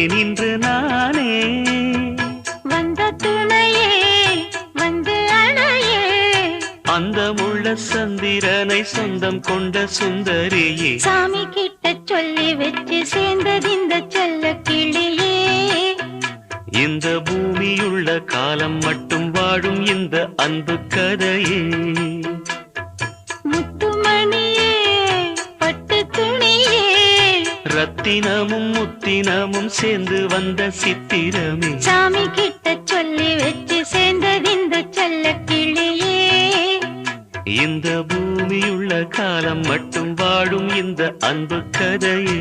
இன்று நானே வந்த துணையே வந்து அணையே அந்த முள்ள சந்திரனை சொந்தம் கொண்ட சுந்தரியே சாமி கிட்ட சொல்லி வச்சு சேர்ந்தது இந்த செல்ல கிளியே இந்த பூமியுள்ள காலம் மட்டும் வாழும் இந்த அன்பு கதையே முத்துமணியே பட்டு துணியே ரத்தினமும் முத்தினமும் சேர்ந்து வந்த சித்திரமே சாமி கிட்ட சொல்லி வச்சு சேர்ந்தது இந்த செல்ல கிளியே இந்த பூமியுள்ள காலம் மட்டும் வாழும் இந்த அன்பு கதையே